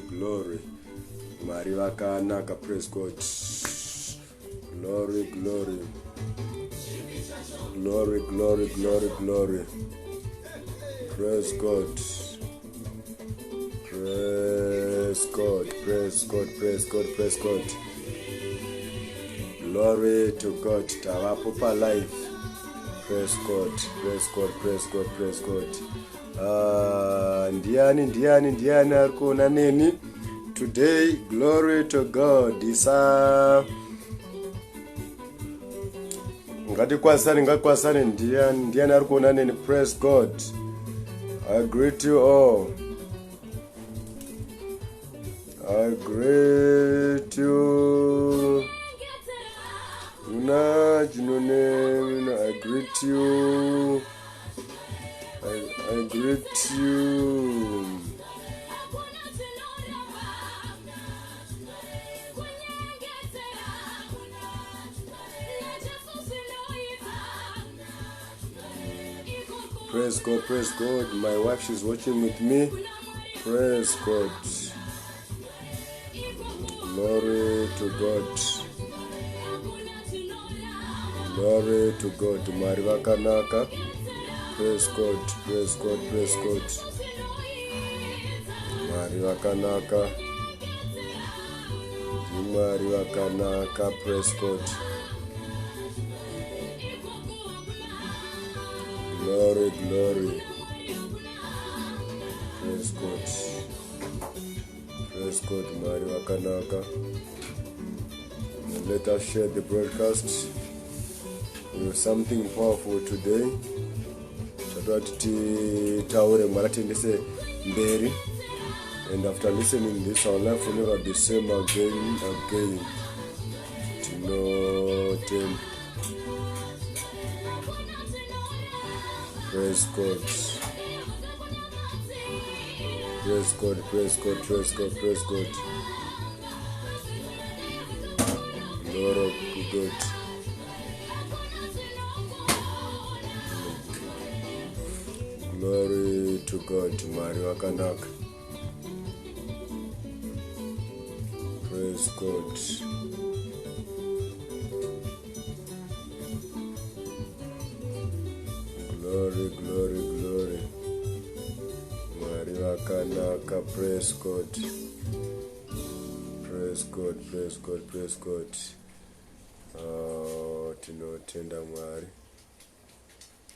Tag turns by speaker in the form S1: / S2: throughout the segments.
S1: glory. Mwari vakanaka, praise God. Glory, glory. Glory, glory, glory, glory. Praise God. Praise God, praise God, praise God, praise God. Glory to God. Tavapopa life. Praise God, praise God, praise God, praise God. Ndiani ari kuona neni today. Glory to God. Ngatikwasane ndiani ari kuona neni. Praise God. I greet you all. I greet you. I greet you. I greet you. Praise God, praise God. My wife, she's watching with me. Praise God. Glory to God. Glory to God. Mwari vakanaka. Praise God, praise God, praise God. Mwari vakanaka. Mwari vakanaka, praise God. Glory, glory. Praise God. Praise God, Mwari vakanaka. Let us share the broadcast. We have something powerful today. Taure maratendese mberi. And after listening this, our life will never be the same again. Praise God. Praise God, praise God, praise God, praise God. Lord of God. Glory to God. Mwari vakanaka. Praise God. Glory, glory, glory. Mwari vakanaka. Praise God. Praise God, praise God, praise God. Tinotenda Mwari.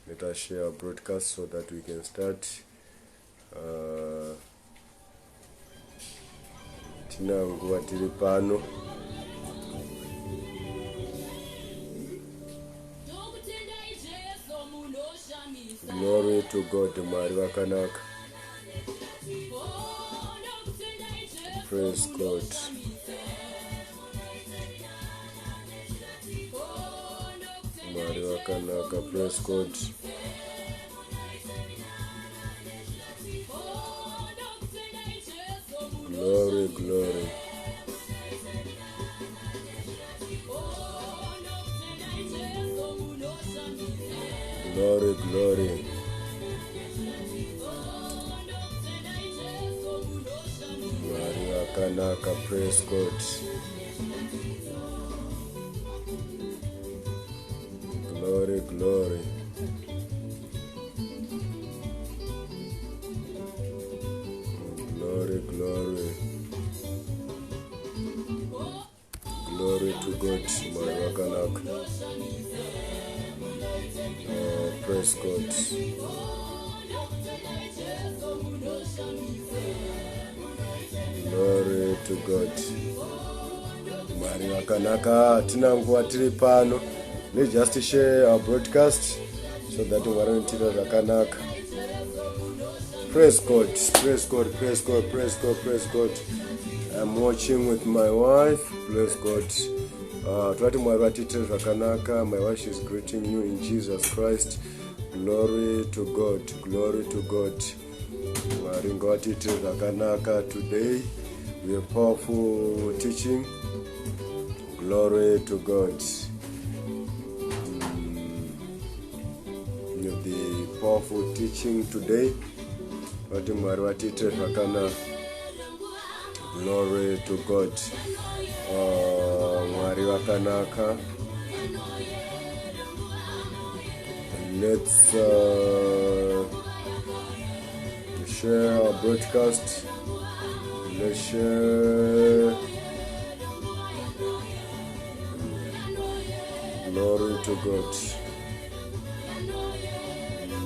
S1: Let us share our broadcast so that we can start. Tina nguva tiri pano. Glory to God. Mwari vakanaka. Praise God. Mwari vakanaka. Praise God. Glory, glory. Glory, glory. Mwari vakanaka. Praise God. Glory, glory. Glory, glory. Glory to God. Mwari vakanaka. Praise God. Glory to God. Mwari vakanaka. Tina nguva tiri pano. Let's just share our broadcast so that we are vakanaka. Praise God, praise God, praise God, praise God, praise God. I'm watching with my wife. Praise God. My wife is greeting you in Jesus Christ. Glory to God, glory to God. Today we have powerful teaching. Glory to God. The powerful teaching today. Glory to God. Mwari wakanaka. Let's share our broadcast. Let's share. Glory to God.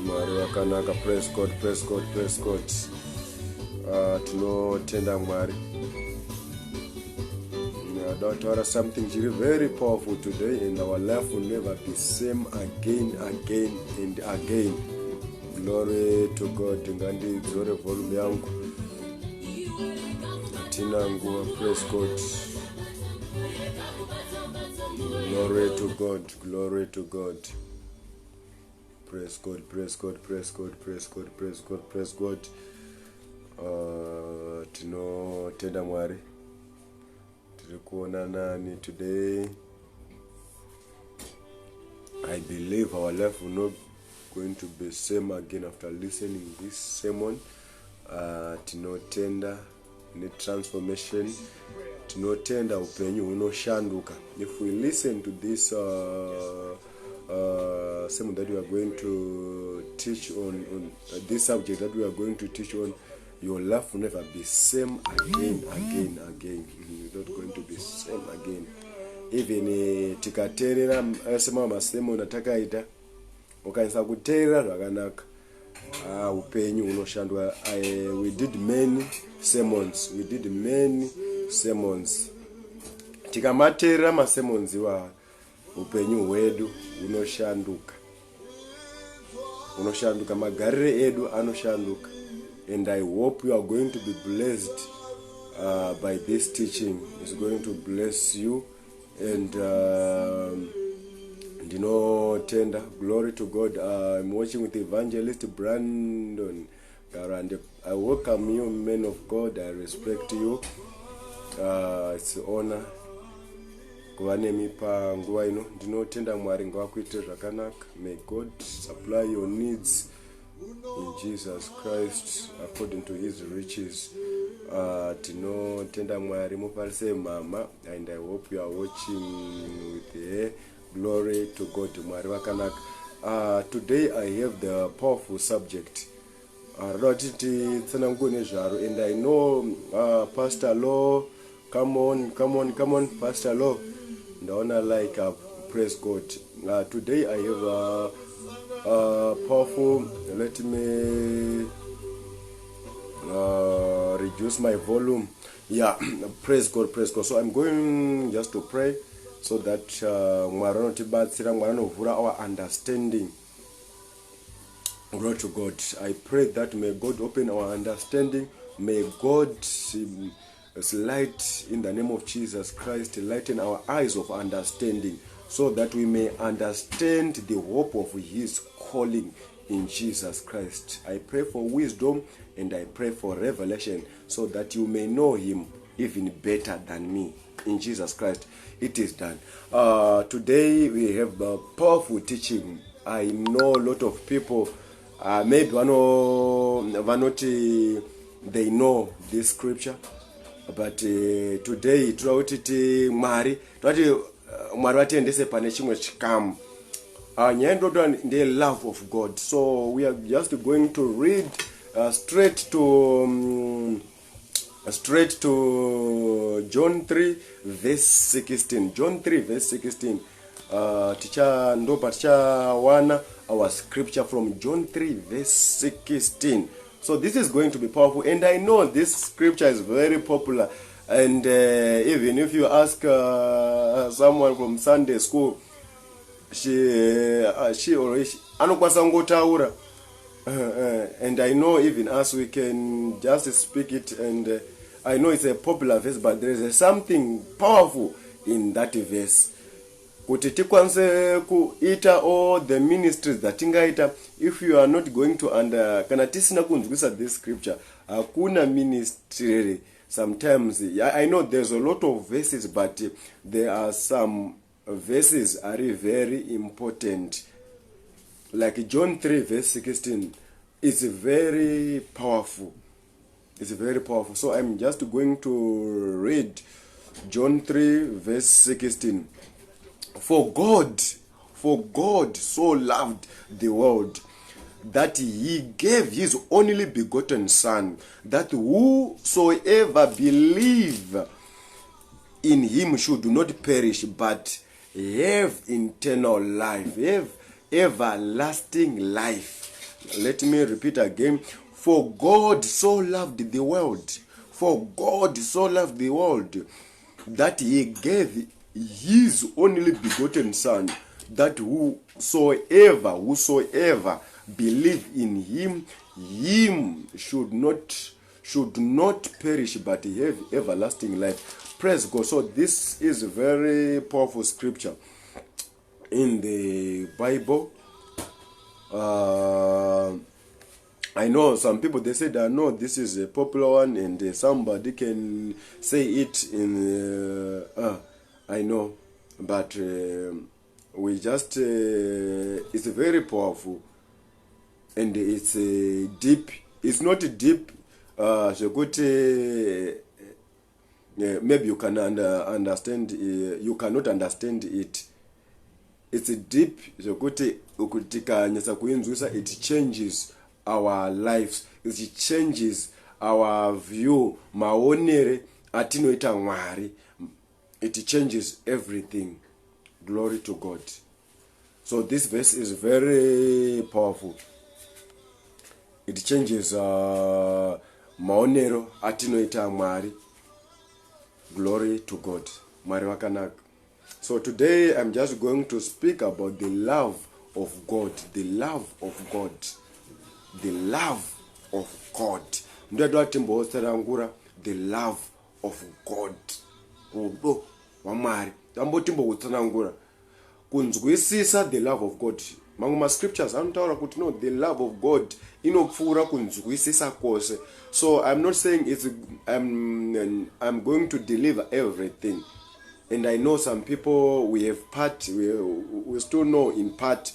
S1: Mwari wakanaka. Praise God, praise God, praise God. Tinotenda Mwari. Daughter, something very powerful today, and our life will never be same again and again. Glory to God. Ngandi dzore volume yangu. Tina nguwa. Praise God. Glory to God. Glory to God. Praise God. Praise God. Praise God. Praise God. Praise God. Praise God. Tinotenda Mwari. Today, I believe our life will not going to be same again after listening this sermon. Tinotenda ni transformation. Tinotenda upenyu unoshanduka. If we listen to this sermon that we are going to teach on this subject that we are going to teach on, your life will never be same again. You're not going to be same again. Even tikaterera asema masemo unatakaita ukaanza kuterera zvakanaka upenyu unoshandwa. We did many sermons. Tikamaterera masermons wa upenyu hwedu unoshanduka magarire edu anoshanduka. And I hope you are going to be blessed by this teaching. It's going to bless you. And tender. Glory to God. I'm watching with Evangelist Brandon Garande. I welcome you, men of God. I respect you. It's an honor. Tender Mwari ngwakuite zvakanaka. May God supply your needs in Jesus Christ according to his riches. Tinotenda Mwari muparise mama, and I hope you are watching with her. Glory to God. Mwari wakanaka. Today I have the powerful subject. And I know Pastor Law, come on, Pastor Law. Praise God. Today I have powerful. Let me reduce my volume. Yeah, praise God. So I'm going just to pray so that our understanding. Glory to God. I pray that may God open our understanding. May God light in the name of Jesus Christ, lighten our eyes of understanding, so that we may understand the hope of his calling in Jesus Christ. I pray for wisdom and I pray for revelation, so that you may know him even better than me. In Jesus Christ, it is done. Today we have a powerful teaching. I know a lot of people, maybe they know this scripture, but today Mwari vatendese pane chimwe chikamu. The love of God. So we are just going to read straight to John 3 verse 16. John 3 verse 16. Ticha our scripture from John 3 verse 16. So this is going to be powerful, and I know this scripture is very popular. And even if you ask someone from Sunday school, she anokwasa ngotaura, and I know even us we can just speak it, and I know it's a popular verse, but there is something powerful in that verse. Kuti tikwanise kuita all the ministries that tingaita, if you are not going to kana tisina kunzwisa this scripture, hakuna ministry. Sometimes I know there's a lot of verses, but there are some verses are very important. Like John 3 verse 16 is very powerful. It's very powerful. So I'm just going to read John 3 verse 16. For God so loved the world that he gave his only begotten Son, that whosoever believe in him should not perish, but have eternal life, have everlasting life. Let me repeat again. For God so loved the world. For God so loved the world that he gave his only begotten Son, that whosoever believe in him should not perish, but have everlasting life. Praise God. So this is a very powerful scripture in the Bible. I know some people, they say that no, this is a popular one, and somebody can say it in I know, but we just it's very powerful, and it's deep. It's not deep. So good. Maybe you can understand. You cannot understand it. It's deep. So good. It changes our lives. It changes our view. Maonere atinoita mwari. It changes everything. Glory to God. So this verse is very powerful. It changes maonero atinoita mwari. Glory to God. Mwari wakanaka. So today I'm just going to speak about the love of God. The love of God. The love of God. Ndadwa timboserangura the love of God. Udo wamari. Tambo timbotsanangura. Kunzwisisa the love of God. Manguma scriptures antaura kuti no, the love of God inopfura kunzwisisa kwose. So I'm not saying I'm going to deliver everything. And I know some people, we have part, we still know in part,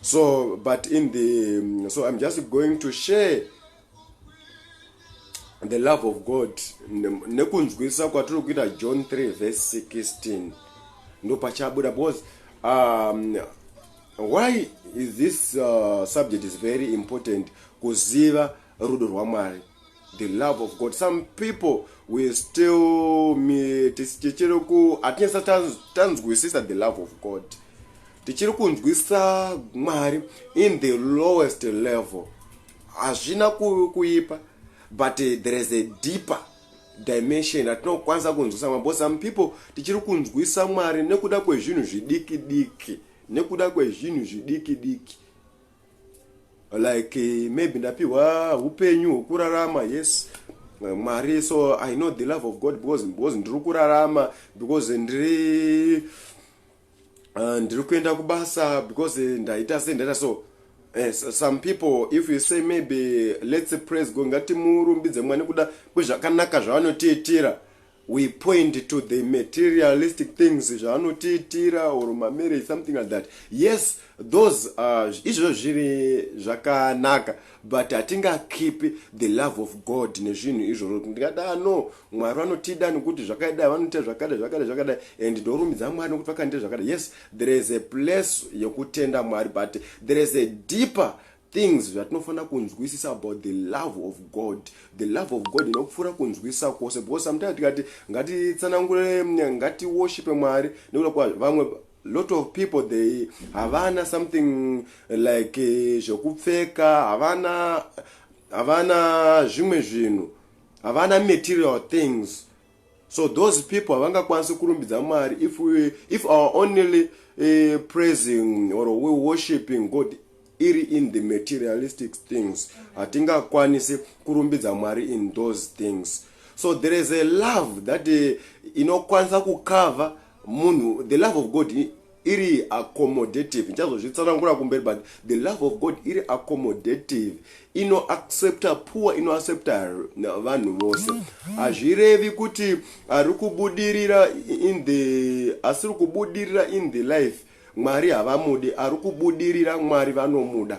S1: So, but so I'm just going to share the love of God. Nekunzwisa kwaturu kuita John 3 verse 16. No pachabuda boss. Why is this subject is very important? Kuziva rudo rwa Mwari. The love of God. Some people will still tichichiruku atinsa tanzwisisa the love of God. Tichirukunzwisa Mwari in the lowest level. Azvina kuipa, but there is a deeper dimension atinokwanisa kunzwisa Mwari. But some people tichirukunzwisa Mwari nekuda kwezvinhu zvidiki diki. Like maybe ndapiwa upenyu kurarama, yes, Mwari. So I know the love of God because ndiri kurarama, because ndiri kuenda kubasa, because ndaita sendata. So some people, if you say maybe let's praise God, ngati murumbidze Mwari kuda kwezvakanaka zvavanotiitira, we point to the materialistic things zvavanotiitira or marriage, something like that. Yes, those izvo zviri zvakanaka, but atinga keep the love of God nezvinhu izvo. Ndikada no, Mwari vanotida nekuti zvakadai, vanoita zvakadai, and ndorumbidza Mwari nekuti vakaita zvakadai. Yes, there is a place yekutenda Mwari, but there is a deeper things zvatinofana kunzwisisa about the love of God. The love of God inokufura kunzwisisa kwose, because sometimes tikati ngatitsanangure, ngati worship Mwari nekuda kwa vamwe, lot of people they havana something like zvekupfeka, havana zvimwe zvinhu, havana material things. So those people havangakwanisi kurumbidza Mwari if our only praising or we worshiping God iri in the materialistic things, atingakwanisi kurumbidza Mwari in those things. So there is a love that inokwanisa kukava munhu. The love of God iri accommodative. Nchazo zvitsanangura kumberi, but the love of God iri accommodative. Ino accepta poor, ino accepta vanhu vose. Azvirevi kuti arikubudirira in the life Mwari havamudi, arikubudirira Mwari vanomuda.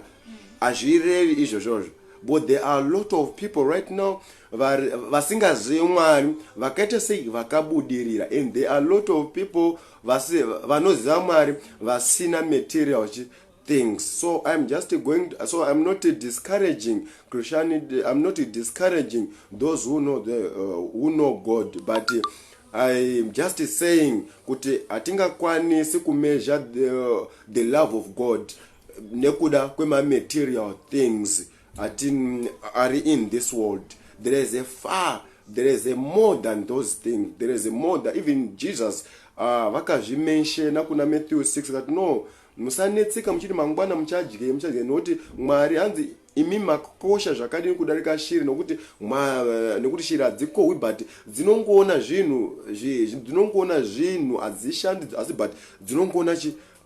S1: Azvirevi izvo zvozvo. but there are a lot of people right now vasingazivi Mwari vakaita sei vakabudirira, and there are a lot of people vanoziva Mwari vasina material things. So I'm not discouraging Christianity. I'm not discouraging those who know God, but I'm just saying kuti atingakwanisi kumeasure the love of God nekuda kwema material things are in this world. There is a more than those things. There is a more than even Jesus vakazvimenshena kuna Matthew 6 that no, musanetseka muchiti mangwana muchadye nokuti Mwari hanzi imi makosha zvakadini kudarika shiri, nekuti shiri hadzikohwi but dzinongoona zvinhu hadzishandi asi but dzinongoona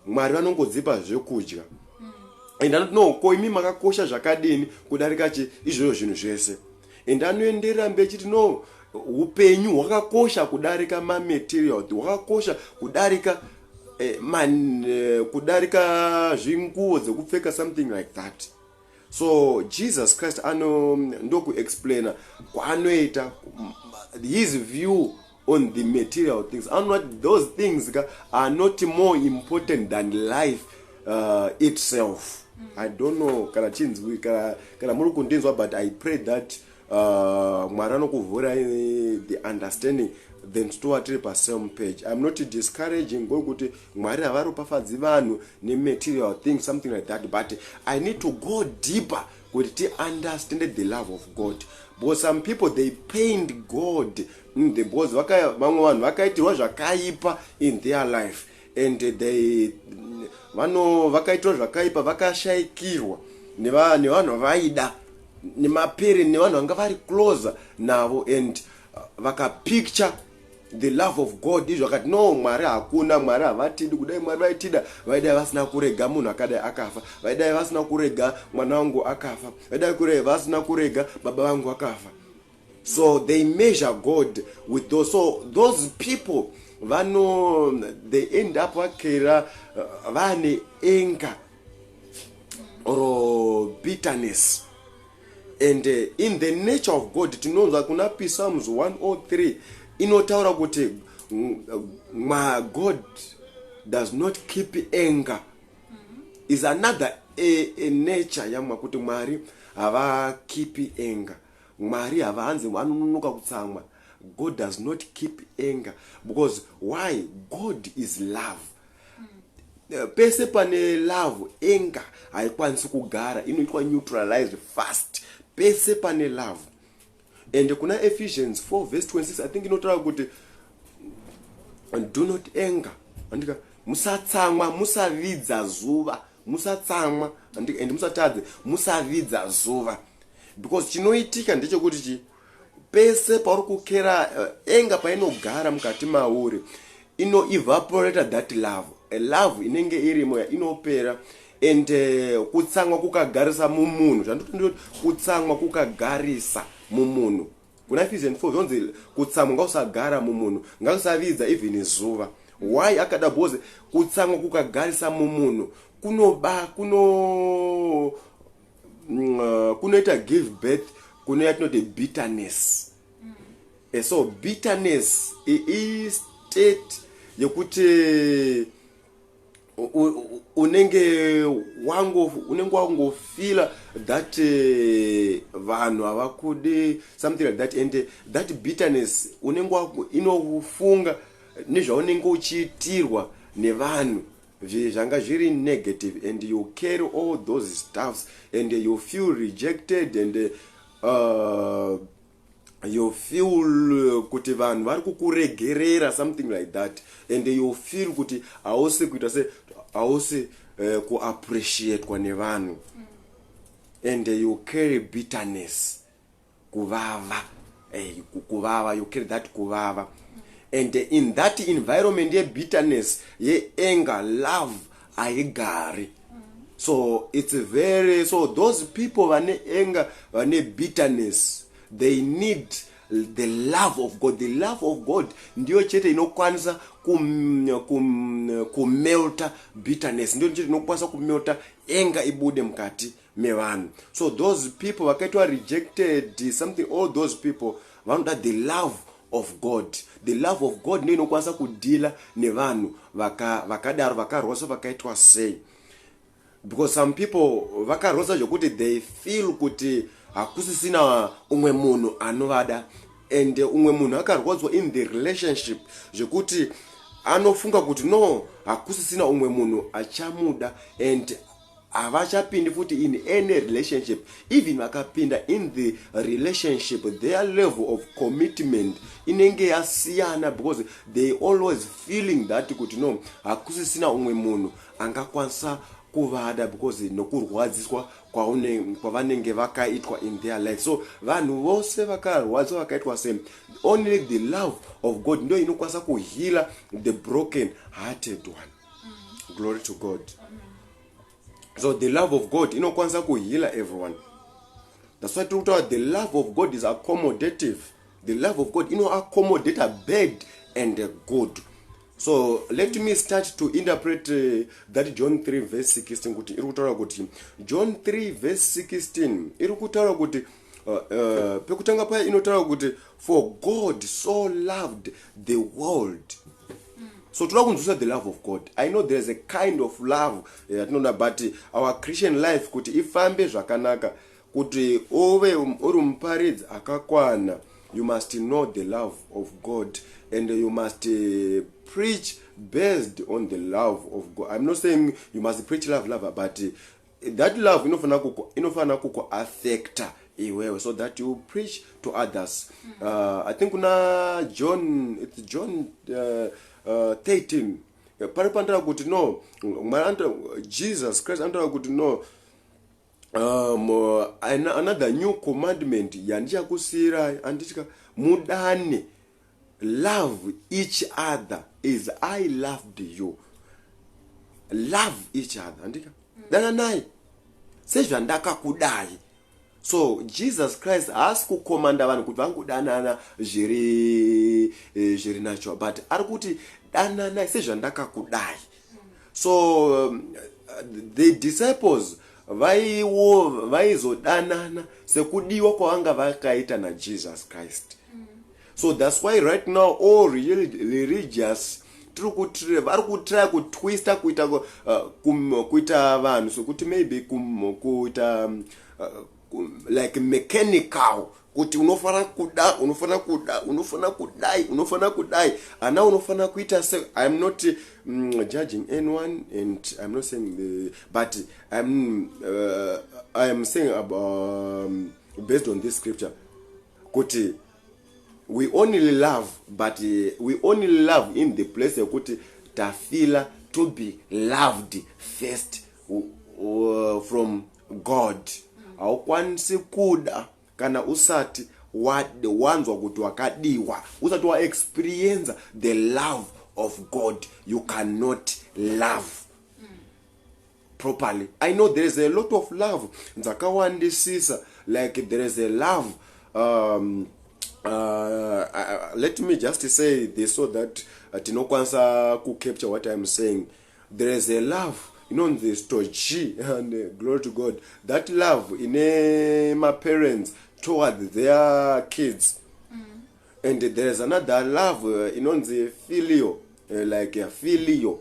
S1: Mwari vanongodzipa zvekudya. And anoti no, ko imi makakosha zvakadini kudarika izvozvo zvinhu zvese. And anoenderera mberi chiti no, upenyu hwakakosha kudarika material, hwakakosha kudarika kudarika zvinguo dzekupfeka, something like that. So Jesus Christ ndoku explainer kwaanoita his view on the material things. Those things are not more important than life itself. I don't know kana chinzwi kana muri kundinzwa, but I pray that Mwari anokuvhura the understanding, then tiri pasame page. I'm not discouraging kuti Mwari havaropafadzi vanhu material things, something like that, but I need to go deeper kuti understand the love of God. Because some people they pained God because vamwe vanhu vakaitirwa zvakaipa in their life, and they vakaitirwa zvakaipa, vakashayikirwa nevanhu vaida nemaperi nevanhu vanga vari closer navo, and vakapicture the love of God izvo vakati no, Mwari hakuna, Mwari havatidi, kudai Mwari vaitida vaidai vasina kurega munhu akadai akafa, vaidai vasina kurega mwana wangu akafa, vaidai vasina kurega baba vangu akafa. So they measure God with those. So those people they end up vakera vane anger or bitterness. And in the nature of God, tinonzwa kuna Psalms 103 inotaura kuti my God does not keep anger. Is another a nature yamwa kuti Mwari hava keep anger. Mwari hava hanzi vanonoka kutsamwa. God does not keep anger, because why? God is love. Pese pane love, anger haikwanisi kugara, inoitwa neutralized fast. Pese pane love. And kuna Ephesians 4 verse 26, I think inotaura kuti do not anger. Andika musatsamwa, musavidza zuva, musatsamwa, and musatadze, musavidza zuva. Because chinoitika ndechekuti pese pauri kukera anger painogara mukati mauri evaporate that love. A love inenge irimo inopera, and kutsamwa kukagarisa mumunhu. Zvandoti kutsamwa kukagarisa mumunhu. Kuna Ephesians 4 zvonzi kutsamwa ngausagara mumunhu, ngausavidza even zuva. Why akada boze kutsamwa kukagarisa mumunhu kunoita give birth kunoita not a bitterness. So bitterness is state yekuti unenge wangofila that vanhu havakudi, something like that, and that bitterness unenge inofunga nezvaunenge uchiitirwa nevanhu zvanga zviri negative, and you carry all those stuffs, and you feel rejected, and you feel kuti vanhu vari kukuregerera, something like that, and you feel kuti hausi kuita se hausi kuappreciate nevanhu, and you carry bitterness, kuvava, you carry that kuvava. And in that environment ye bitterness, ye anger, love aigari. So it's so those people vane anger, vane bitterness, they need the love of God. The love of God ndio chete inokwanisa kumelta bitterness, ndio chete inokwanisa kumelta anger ibude mkati mevanhu. So those people vakaitwa rejected something, all those people vanoda the love of God. The love of God ndiyo inokwanisa kudila nevanhu vakadaro vakarwasa vakaitwa sei. Because some people vakarwasa zvokuti they feel kuti hakusisina umwe munhu anovada, and umwe munhu akarwadzwa in the relationship zvokuti anofunga kuti no, hakusisina umwe munhu achamuda, and havachapindi futi in any relationship. Even vakapinda in the relationship, their level of commitment inenge yasiyana, because they always feeling that kuti no, hakusisina umwe munhu angakwanisa kuvada, because nokurwadziswa kwavanenge vakaitwa in their life. So vanhu vose vakarwadzwa vakaitwa same. Only the love of God ndio inokwanisa kuheal the broken hearted one. Glory to God. So the love of God inokwanisa kuheal everyone. That's why the love of God is accommodative. The love of God accommodate a bad and a good. So let me start to interpret that John 3 verse 16 kuti irikutaura kuti John 3 verse 16 irikutaura kuti pekutanga paya inotaura kuti for God so loved the world. So toda kunzwisa the love of God. I know there's a kind of love yatinona, but our Christian life kuti ifambe zvakanaka, kuti ove uri muparidzi akakwana, you must know the love of God, and you must preach based on the love of God. I'm not saying you must preach love, but that love inofana kuku affecta iwewe, so that you preach to others. I think kuna John 13 paripandara kuti no, Jesus Christ andara kuti no, another new commandment yandichakusira andichika mudane, love each other as I loved you. Love each other andika dananai sezvandakakudai. So Jesus Christ has kukomanda vanhu kuti vangudanana zviri nacho, but ari kuti dananai sezvandakakudai. So the disciples vaizodanana sekudiwa kwavanga vakaita na Jesus Christ. So that's why right now all religious vari kutry kutwista kuita vanhu sokuti maybe kuita like mechanical, kuti unofana kudai ana unofana kuita. I'm not judging anyone, and I'm not saying but I am saying about based on this scripture kuti we only love, but we only love in the place kuti tafila to be loved first from God. Haukwanisi kuda kana usati wanzwa kuti wakadiwa, usati wa experience the love of God, you cannot love properly. I know there is a lot of love nzakawandisisa, like there is a love let me just say this so that tinokwanisa ku capture what I'm saying. There is a love, you know, the story, and glory to God, that love in my parents toward their kids. And there is another love, you know, the filial, like a filial.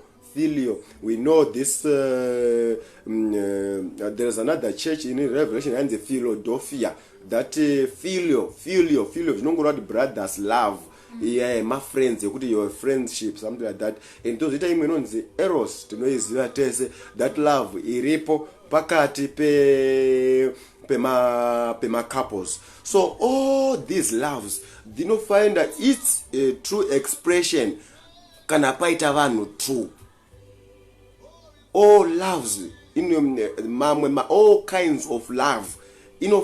S1: We know this. There is another church in Revelation and the Philadelphia. That filial. You know what brothers love. Yeah, my friends, you could your friendship, something like that. And those time when on the eros, to know is that love, iripo pakati pema couples. So all these loves, do not find that it's a true expression. Kanapaita vanu true. All loves, all kinds of love,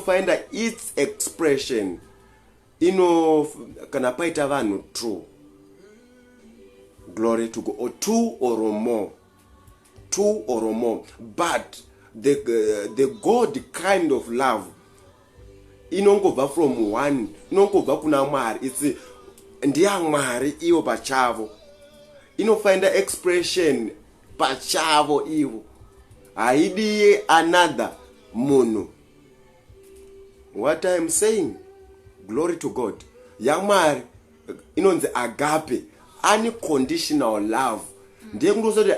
S1: find that its expression, kanapaita vanu true. Glory to God. Or two or more. But the God kind of love, inongova from one, inongova kuna mwari, it's ndiya mwari iyo pachavo. Find the expression pachavo ivo. Haidi another munhu. What I am saying, glory to God, yaMwari inonzi agape, unconditional love. Ndiye kundosoti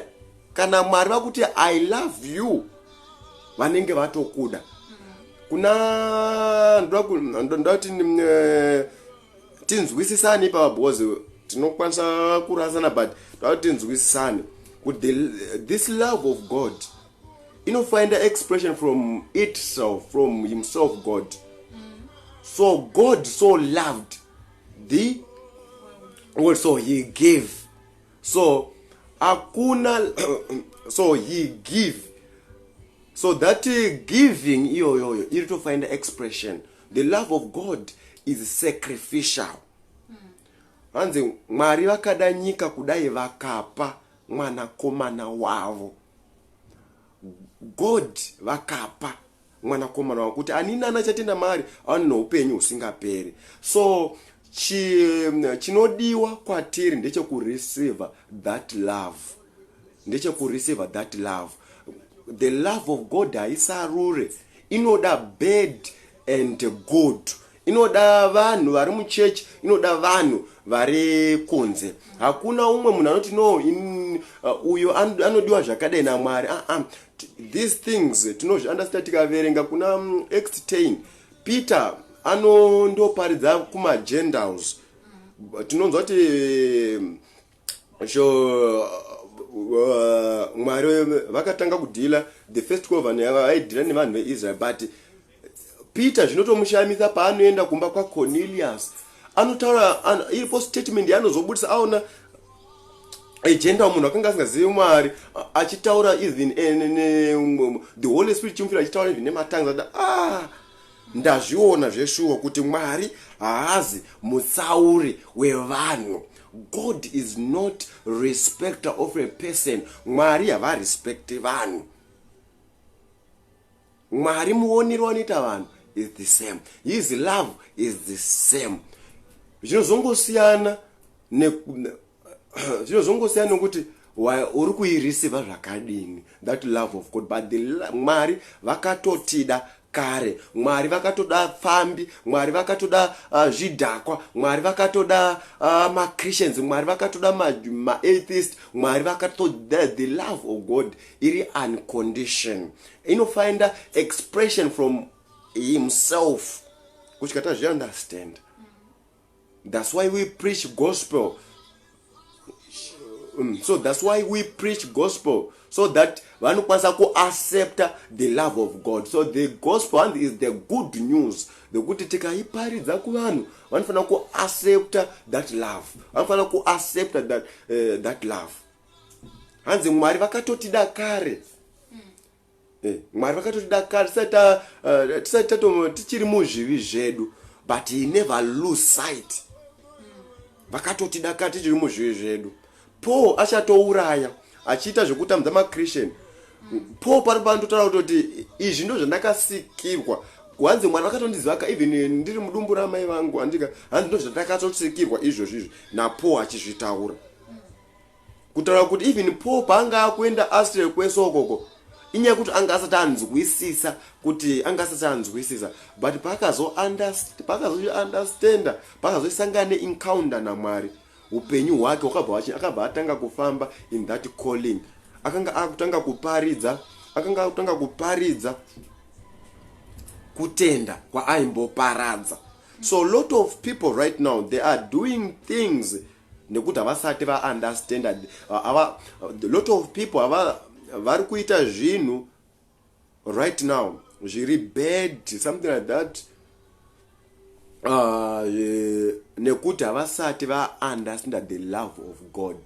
S1: kana Mwari vakuti I love you, vanenge vatokuda. Kuna ndoti tinzwisisani pa because tinokwanisa kurasana, but tinzwisisani kuti this love of God find an expression from itself, from himself, God. So God so loved the world, so he gave. So akuna so he give. So that giving you to find an expression. The love of God is sacrificial. Anzi Mwari vakada nyika kudai vakapa mwanakomana wavo. God vakapa mwanakomana wavo kuti anina anachatenda mari ano upenyu usingaperi. So chinodiwa kwatiri ndeche kureceive that love. Ndeche kureceive that love. The love of God haisarure, inoda bad and good. Inoda vanhu vari muchechi, inoda vanhu vari kunze. Hakuna umwe munhu anoti no uyo anodiwa zvakadai naMwari. These things tinozviunderstand tikaverenga kuna Acts 10. Peter ndoparidza kuma Gentiles. Tinonzwa kuti Mwari vakatanga kudhila the first covenant vaidhila nevanhu veIsrael, but Peter zvinotomushamisa paanoenda kumba kwa Cornelius. Anotaura iripo statement yaanozobudisa aona agenda munhu akanga asingazivi Mwari achitaura even the Holy Spirit chimufira achitaura even nematongues. Ndazviona zveshuwa kuti Mwari haazi mutsauri wevanhu. God is not respecter of a person. Mwari hava respect vanhu. Mwari muonero anoita vanhu is the same. His love is the same. Zvinozongosiyana nekuti uri kuireceive zvakadini that love of God. But the Mwari vakatotida kare. Mwari vakatoda fambi, Mwari vakatoda zvidhakwa, Mwari vakatoda ma-Christians, Mwari vakatoda ma-atheist, Mwari vakatoda the love of God iri unconditioned. Find an expression from himself. Which you understand. That's why we preach gospel. So that's why we preach gospel, so that one can accept the love of God. So the gospel is the good news. The good tika iparidza kuvanhu vanofana ku accept that love. Vanofana ku accept that love. Hanzi Mwari vakatotida kare. Mwari vakatotida kare tichiri muzvivi zvedu, but he never lose sight. Vakatotida kare tichiri muzvivi zvedu. Paul achatouraya achiita zvekutambudza maChristian. Paul pari pandotaura kuti izvi ndo zvandakasikirwa. Wanzi Mwari vakatondiziva even ndiri mudumbu ramai vangu andika hanzi ndo zvandakatosikirwa izvozvo naPaul achizvitaura. Kutaura kuti even Paul paanga akuenda Australia kwesokoko inyaya kuti anga asati anzwisisa kuti anga asati anzwisisa, but pakazo understand pakazosangana encounter naMwari. Upenyu hwake akabva atanga kufamba in that calling. Akanga akutanga kuparidza kutenda kwaimboparadza. So a lot of people right now, they are doing things nekuti havasati understand. A lot of people vari kuita zvinhu right now zviri bad, something like that. Nekuti havasati understand the love of God.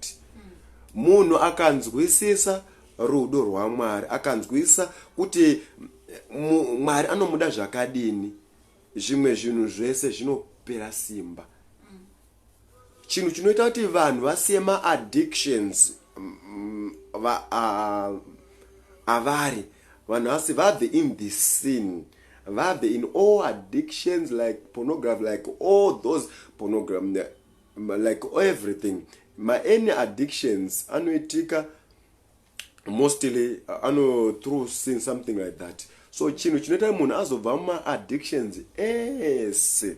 S1: Munhu akanzwisisa rudo rwaMwari, akanzwisisa kuti Mwari anomuda zvakadini, zvimwe zvinhu zvese zvinopera simba. Chinhu chinoita kuti vanhu vasiye ma-addictions avari vanhu vave in the sin. Vave in all addictions like pornography, like all those pornography, like everything. Any addictions anoitika mostly through sin, something like that. So chinhu chinoita munhu azobva muma-addictions ese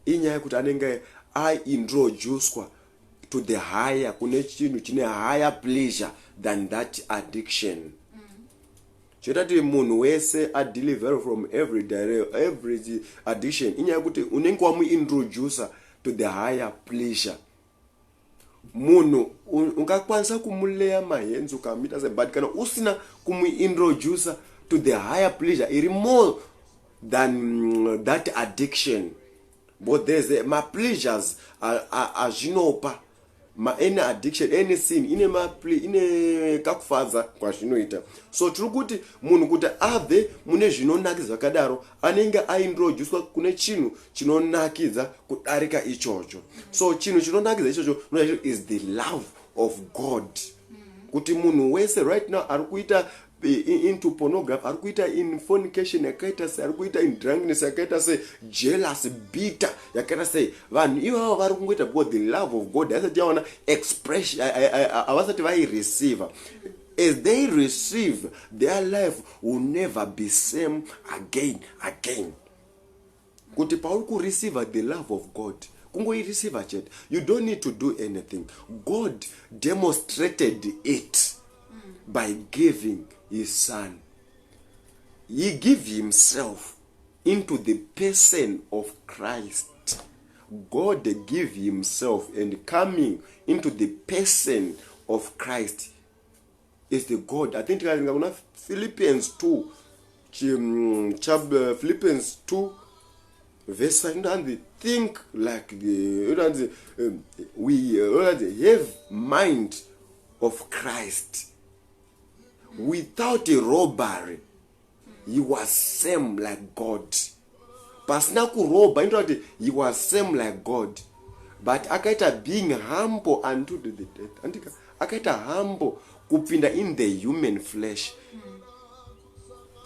S1: inyaya yekuti anenge aintroduced to the higher, kune chinhu chine higher pleasure than that addiction. Chinoita kuti munhu wese adeliver from every addiction inyaya yekuti unenge wamuintroducer to the higher pleasure. Munhu ungakwanisa kumuleya mahenzi ukamuita se, but kana usina kumuintroducer to the higher pleasure iri more than that addiction. But there's my pleasures azvinopa any addiction, any sin ine ine kakufadza kwazvinoita. So tiri kuti munhu kuti abve mune zvinonakidza zvakadaro anenge aintroduced kune chinhu chinonakidza kudarika ichocho. So chinhu chinonakidza ichocho is the love of God. Kuti munhu wese right now ari kuita into pornography, ari kuita in fornication yakaita se, ari kuita in drunkenness yakaita se, jealous, bitter yakaita se, vanhu ivavo vari kungoita because the love of God hasati yaona expression, havasati vai-receive. As they receive, their life will never be same again. Kuti pauri kureceive the love of God, kungoireceive chete, you don't need to do anything. God demonstrated it by giving his son. He gave himself into the person of Christ. God gave himself, and coming into the person of Christ is the God. I think Philippians 2 Philippians 2 verse 5, think like we have mind of Christ. Without a robbery, he was same like God. Pasina kuroba, he was same like God. But akaita being humble unto the death. Akaita humble kupinda in the human flesh.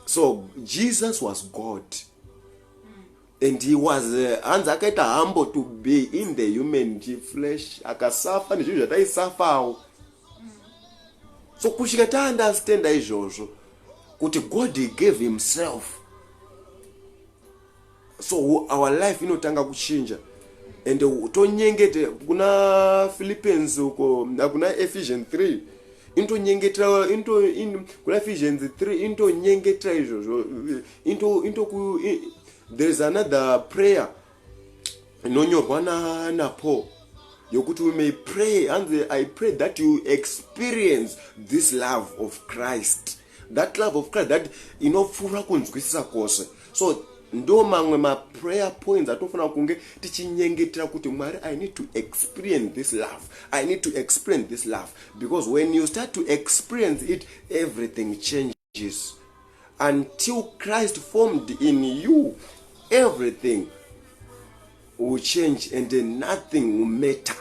S1: So Jesus was God. And he was akaita humble to be in the human flesh. Akasafa ni zvinhu zvataisafawo. So kusvika taunderstand izvozvo kuti God gave himself, so our life inotanga kuchinja. And tonyengete kuna Philippians uko kuna Ephesians 3 intonyengeta kuna Ephesians 3 intonyengeta izvozvo there is another prayer inonyorwa na Paul yokuti we may pray, and I pray that you experience this love of Christ, that love of Christ that inofura kunzwisisa kwose. So ndo mamwe ma prayer points atofana kunge tichinyengetera kuti Mwari, I need to experience this love, I need to experience this love, because when you start to experience it, everything changes. Until Christ formed in you, everything will change and nothing will matter.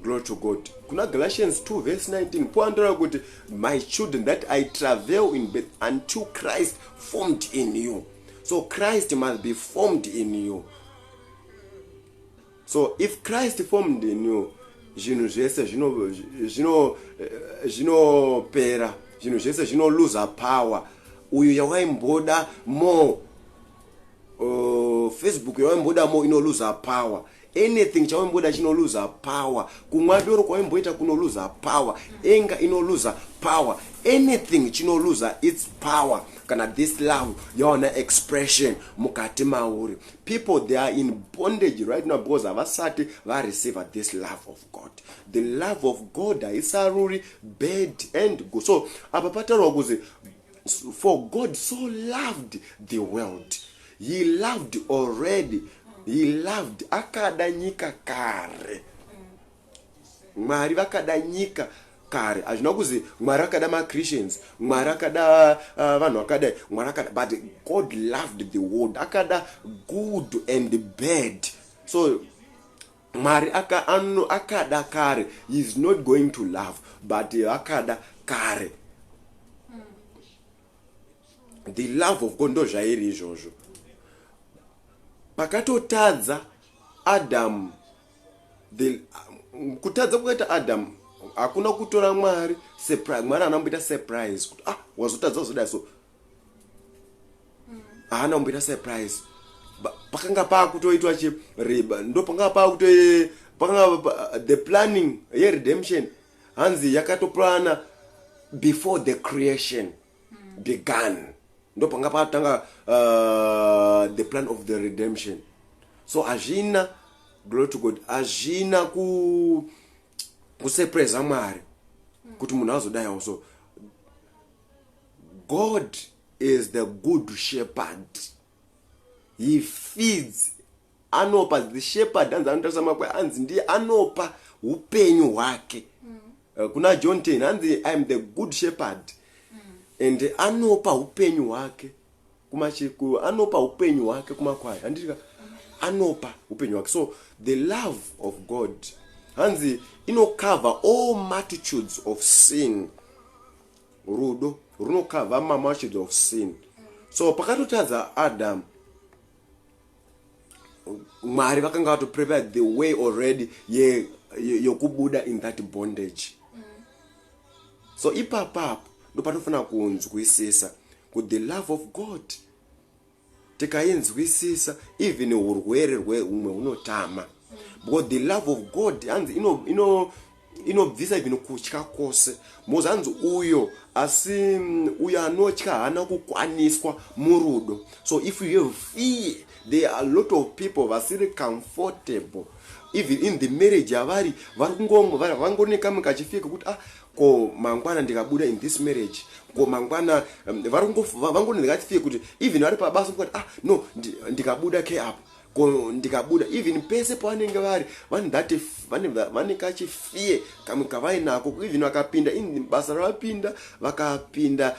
S1: Glory to God. Kuna Galatians 2 verse 19. Kuti, my children, that I travail in birth until Christ formed in you. So Christ must be formed in you. So if Christ formed in you, zvinhu zvese zvinopera, zvinhu zvese zvino lose power. Uyu yawaimboda more Facebook yawaimboda more ino lose power. Anything chawaimboda chino lose power. Kumwadoro kwaimboita kuno lose power. Enga ino lose power. Anything chino lose its power. Kana this love yawana expression mukati mauri. People, they are in bondage right now because avasati va receive this love of God. The love of God is really bad and good. So apapatarwa kuzi, for God so loved the world. He loved already. He loved. Akada nyika kare. Mwari vakada nyika kare. Azvina kuzi Mwari akada ma Christians, Mwari akada vanhu akada, Mwari akada, but God loved the world. Akada good and bad. So Mwari akada kare. He is not going to love, but akada kare. The love of God ndo zvairi izvozvo. Pakatotadza Adam, kutadza kwakaita Adam, hakuna kutora Mwari surprise. Mwari anomboita surprise kuti wazotadza kuzodai so haana kumboita surprise. Pakanga pakutoitwa chireba ndo pakanga pakanga the planning redemption hanzi yakatoplana before the creation began. Ndo panga patanga the plan of the redemption. So azvina, glory to God, azvina ku surprise Mwari kuti munhu azodai also. God is the good shepherd. He feeds, anopa. The shepherd hanzi anotarisa makwe hanzi ndiye anopa upenyu hwake. Kuna John 10 hanzi I am the good shepherd. And anopa upenyu hwake kumachiku, anopa upenyu hwake kumakwai. Andika anopa upenyu hwake. So the love of God hanzi cover all multitudes of sin. Rudo cover multitudes of sin. So pakatotadza Adam, Mwari vakanga to prepare the way already yokubuda in that bondage. So ipapa ndopanofana kunzwisisa kuti the love of God tikainzwisisa even urwere rweumwe unotama. Because the love of God hanzi inobvisa even kutya kwose. Moza hanzi uyo asi uyo anotya hana kukwaniswa murudo. So if you have fear, there are a lot of people vasiri comfortable even in the marriage avari vangoneka mukachifika kuti ko mangwana ndikabuda in this marriage, ko mangwana vangoni ndikachifika kuti even vari pabasa kuti no ndikabuda ke up ko ndikabuda even pese pavanenge vari vane kachifie kamwe kavainako. Even vakapinda in basa ravapinda vakapinda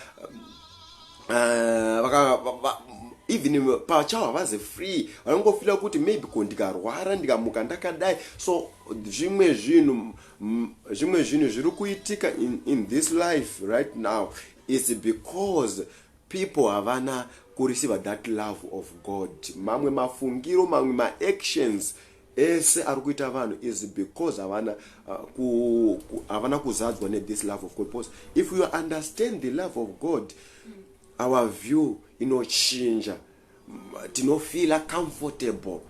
S1: even pachavo havazi free, vanongofila kuti maybe ko ndikarwara ndikamuka ndakadai. So zvimwe zvinhu zviri kuitika in this life right now is because people havana kureceive that love of God. Mamwe mafungiro, mamwe ma-actions ese ari kuita vanhu is because havana kuzadzwa this love of God. Because if you understand the love of God, our view inochinja, tinofila comfortable,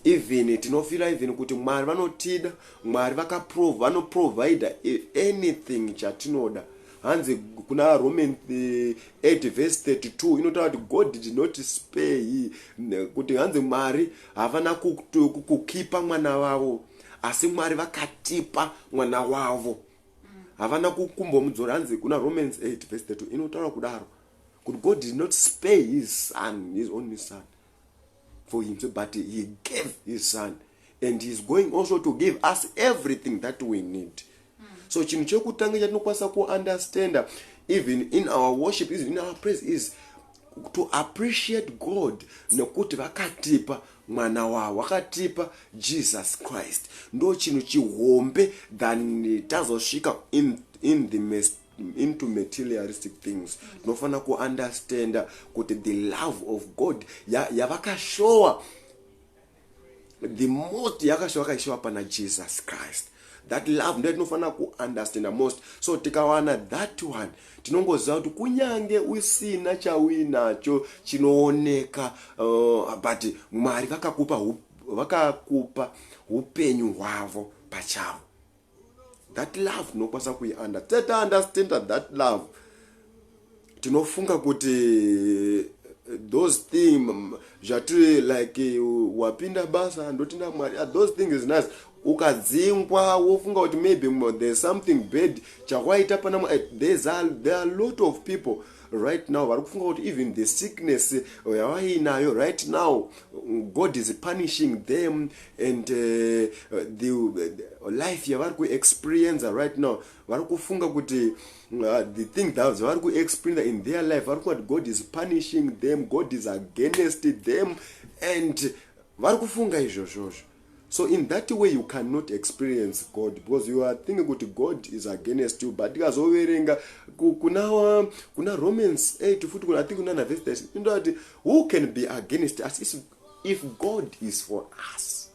S1: even tinofila even kuti Mwari vanotida, Mwari vanoprovide anything chatinoda. Hanzi kuna Romans 8 verse 32 inotaura kuti God did not spare, kuti hanzi Mwari havana kukipa mwana wavo, asi Mwari vakatipa mwana wavo, havana kukumbomudzora. Hanzi kuna Romans 8 verse 32 inotaura kudaro kuti God did not spare his son, his only son, for himself, but he gave his son, and he is going also to give us everything that we need. So chinhu chekutanga chatinokwanisa kuunderstand even in our worship, is in our praise, is to appreciate God nekuti vakatipa mwana wavo, vakatipa Jesus Christ. Ndo chinhu chihombe than tazosvika into materialistic things. Tinofana kuunderstand kuti the love of God yavakashowa, the most yakashowa pana Jesus Christ. That love ndio tinofana kuunderstand most. So tikawana that one, tinongoziva kuti kunyange usina chawinacho chinooneka, but Mwari vakakupa upenyu hwavo pachavo. That love nokwanisa kuiunderstand. Understand that love, tinofunga kuti those things zvati like wapinda basa ndotinda Mwari, those things is nice. Ukadzingwa wofunga kuti maybe there's something bad chakwaita pana. There are a lot of people right now vari kufunga kuti even the sickness yavainayo right now God is punishing them, and the life yavari kuexperience right now vari kufunga kuti the thing that vari kuexperience in their life vari kufunga kuti God is punishing them, God is against them, and vari kufunga izvozvo. So in that way you cannot experience God, because you are thinking that God is against you. But tikazoverenga kuna Romans 8 futhi I think kuna verse 30, who can be against us if God is for us?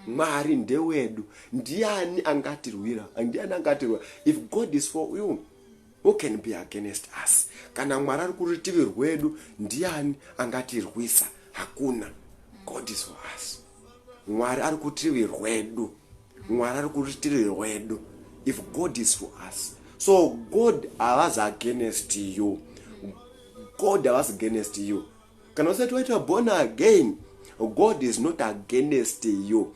S1: Mwari ndewedu. Ndiani angatirwira? Ndiani angatirwira? If God is for you, who can be against us? Kana Mwari ari kurutivi rwedu, ndiani angatirwisa? Hakuna. God is for us. Mwari ari kurutivi rwedu. Mwari ari kurutivi rwedu. If God is for us. So God was against you. God was against you. Can I say to you, born again? God is not against you.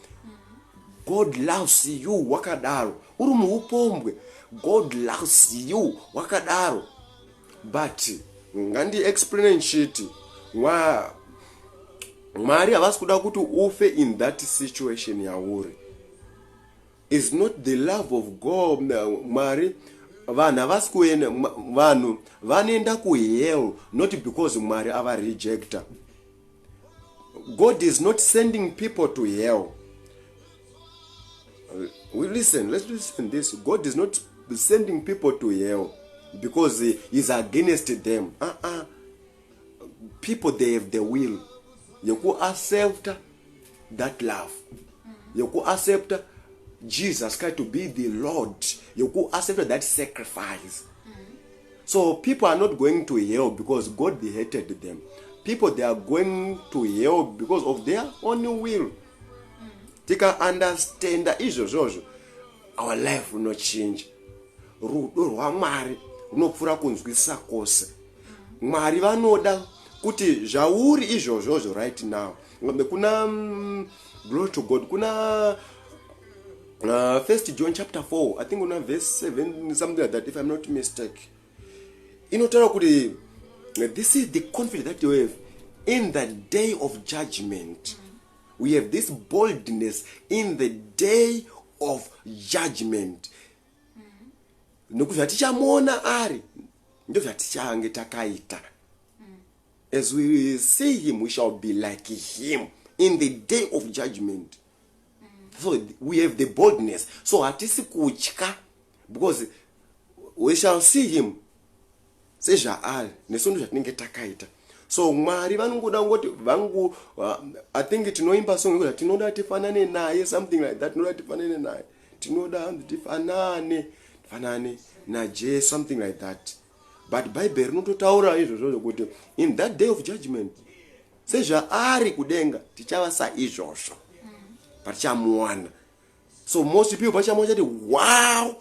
S1: God loves you. Wakadaro. Urumu upombwe. God loves you. Wakadaro. But ngandi explain shit. Maria was kuda kutu ufe in that situation ya uri. It's not the love of God. Mari vana vasikuenda vanhu vanenda ku hell not because Mwari ava rejecta. God is not sending people to hell. Let's listen this. God is not sending people to hell because he is against them. People, they have the will. You could accept that love. You could accept Jesus Christ to be the Lord. You could accept that sacrifice. So people are not going to hell because God hated them. People, they are going to hell because of their own will. They can understand that our life will not change. Rudo rwa Mwari runopfura kunzwisisa kwose. Mwari vanoda kuti zvauri izvozvo right now. Kuna glory to God. Kuna 1 John chapter 4, I think on verse 7, something like that, if I'm not mistaken. This is the confidence that you have in the day of judgment. We have this boldness in the day of judgment. As we see him, we shall be like him in the day of judgment. So we have the boldness. So atisi kuchka, because we shall see him. Seja al nesondo chatinenge takaita. So Mwari vanongoda ngoti vangu I think tinoimba song kuti tinoda tifanane naye, something like that. Tinoda tifanane naye. Tinoda tifanane na je, something like that. But Bible rinototaura izvozvo kuti in that day of judgment seja ari kudenga tichava izvozvo. Pachamuana. So most people pachamuana chati wow.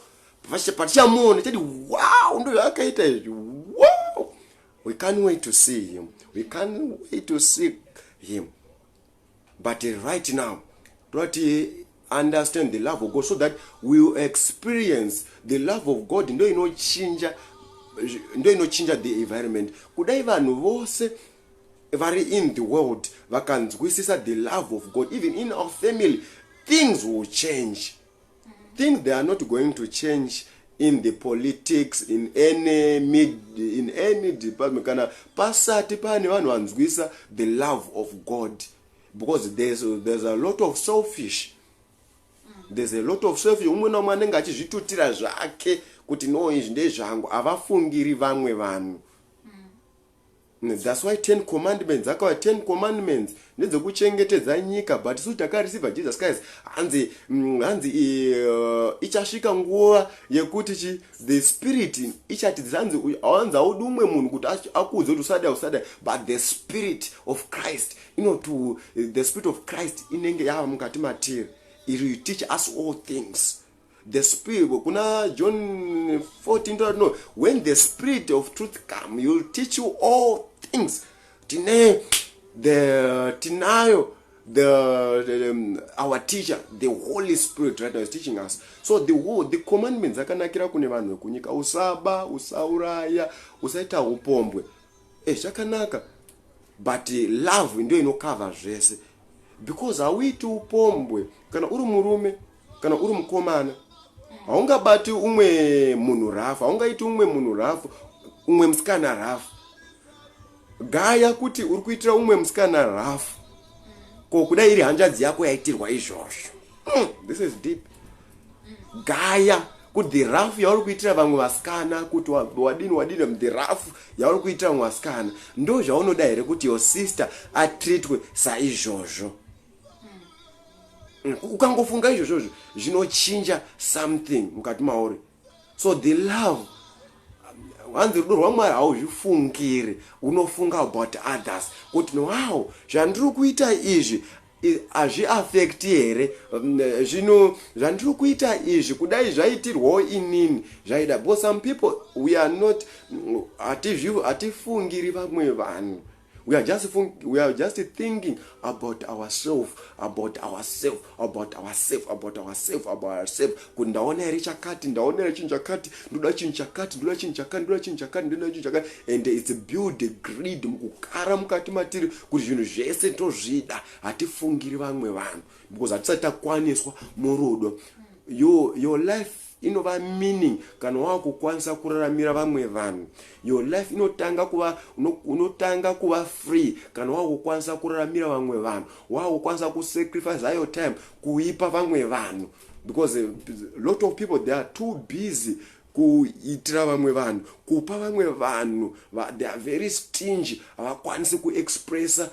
S1: Pachamuona chati wow, ndo yakaita izvi. Wow. We can't wait to see him. We can't wait to see him. But right now, we understand the love of God so that we will experience the love of God. Ndo change the environment. Kudai vanhu vose vari in the world vakanzwisisa the love of God. Even in our family, things will change. Things, they are not going to change in the politics, in any department. Kana pasati pani vanhu vanzwisisa the love of God, because there's a lot of selfish. There's a lot of selfish. Umwe naumwe anenge achizvitutira zvake kuti no izvi ndezvangu, avafungiri vamwe vanhu. That's why 10 commandments, akawa 10 commandments ndedzekuchengetedza nyika, but isusu takareceive Jesus Christ hanzi ichasvika nguva yekuti the spirit ichati hanzi awanza audi umwe munhu kuti akudze kuti usada, but the spirit of Christ, the spirit of Christ inenge yava mukati matiri. It will teach us all things. The spirit, kuna John 14, no, when the spirit of truth come, he will teach you all things. Our teacher, the Holy Spirit, right now, is teaching us. So the commandments akanakira kune vanhu kunyika, usaba, usauraya, usaita upombwe. Shakanaka. But love ndio inokava zvese. Because awiti upombwe, kana uri murume, kana uri mukomana, haungabati umwe munhu rafu, haungaiti umwe munhu rafu, umwe musikana rafu. Gaya kuti uri kuitira umwe musikana rafu, ko kudai iri hanzvadzi yako yaitirwa izvozvo. This is deep. Gaya kuti the rafu yauri kuitira vamwe vasikana, kuti wadini the rafu yauri kuitira vamwe vasikana, ndo zvaunoda here kuti your sister atreatwe saizvozvo. ukangofunga izvozvo zvinochinja something mukati mauri. So the love, hanzi rudo rwaMwari hauzvifungiri, unofunga about others kuti wow, zvandiri kuita izvi hazviaffecti here zvino zvandiri kuita izvi kudai zvaitirwawo inini zvaida. Because some people we are not hatifungiri vamwe vanhu. We are just thinking about ourselves. Kuti ndaona here chakati, ndaona here chinhu chakati, ndoda chinhu chakati, and it's build greed mukukara mukati matiri kuti zvinhu zvese ndozvida, hatifungiri vamwe vanhu because hatisati takwaniswa murudo. Your life inova meaning kana wakukwanisa kuraramira vamwe vanhu. Your life unotanga kuva free kana wakukwanisa kuraramira vamwe vanhu, wakukwanisa kusacrifice your time kuipa vamwe vanhu. Because a lot of people, they are too busy kuitira vamwe vanhu, kupa vamwe vanhu, they are very stingy, havakwanisi kuexpressa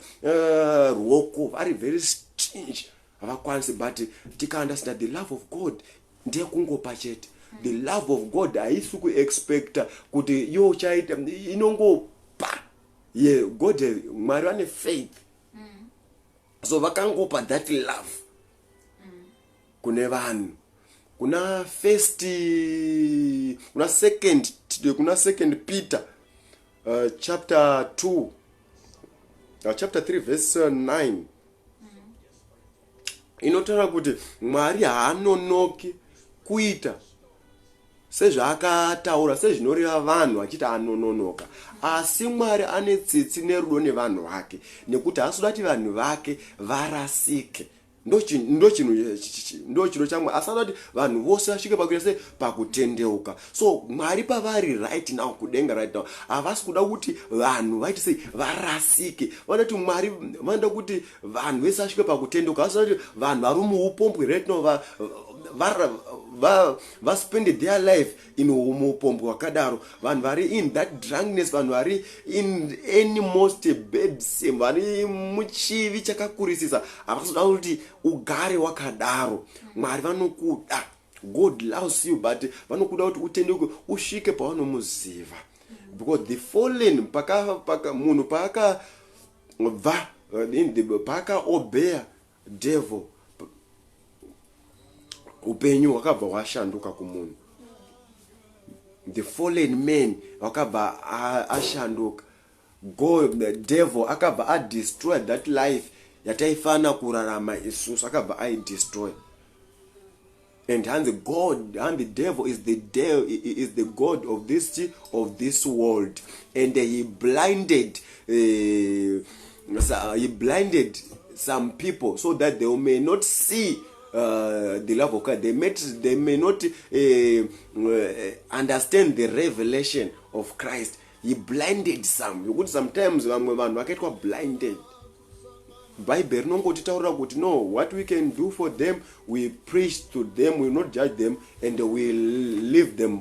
S1: ruoko, very stingy, havakwanisi. But tika understand the love of God ndiye kungopa chete. The love of God haisi kuexpecta kuti yo chaita inongopa. God, Mwari vane faith, so vakangopa that love kune vanhu. Kuna second Peter chapter 2 chapter 3 verse 9 inotaura kuti Mwari haanonoki kuita sezvaakataura, sezvinoreva vanhu achiti anononoka, asi Mwari ane tsitsi nerudo nevanhu vake, nekuti haasida kuti vanhu vake varasike. Ndo chiro chamwe, asada kuti vanhu vose vasvike pakuita pakutendeuka. So Mwari pavari right now kudenga right now, havasi kuda kuti vanhu vaite sei varasike. Vanoda kuti Mwari vanoda kuti vanhu vese vasvike pakutendeuka. Havasi kuti vanhu vari muupombwe right now va spend their life in umupombwe wakadaro, vanhu vari in that drunkenness, vanhu vari in any most bad sin, vari muchivi chakakurisisa. Havasida kuti ugare wakadaro. Mwari vanokuda, God loves you, but vanokuda kuti utendeuke usvike pavanomuziva. Because the fallen munhu paka obey devil, upenyu wakabva washanduka kumunhu. The fallen man wakabva ashanduka. God, the devil akabva destroy that life yataifana kurarama isusu, akabva destroy. And the devil is the god of this world, and he blinded some people so that they may not see the love of God. They may not understand the revelation of Christ. He blinded some. Sometimes vamwe vanhu vakaitwa blinded. Bible rinongotitaura kuti no, what we can do for them, we preach to them, we not judge them, and we leave them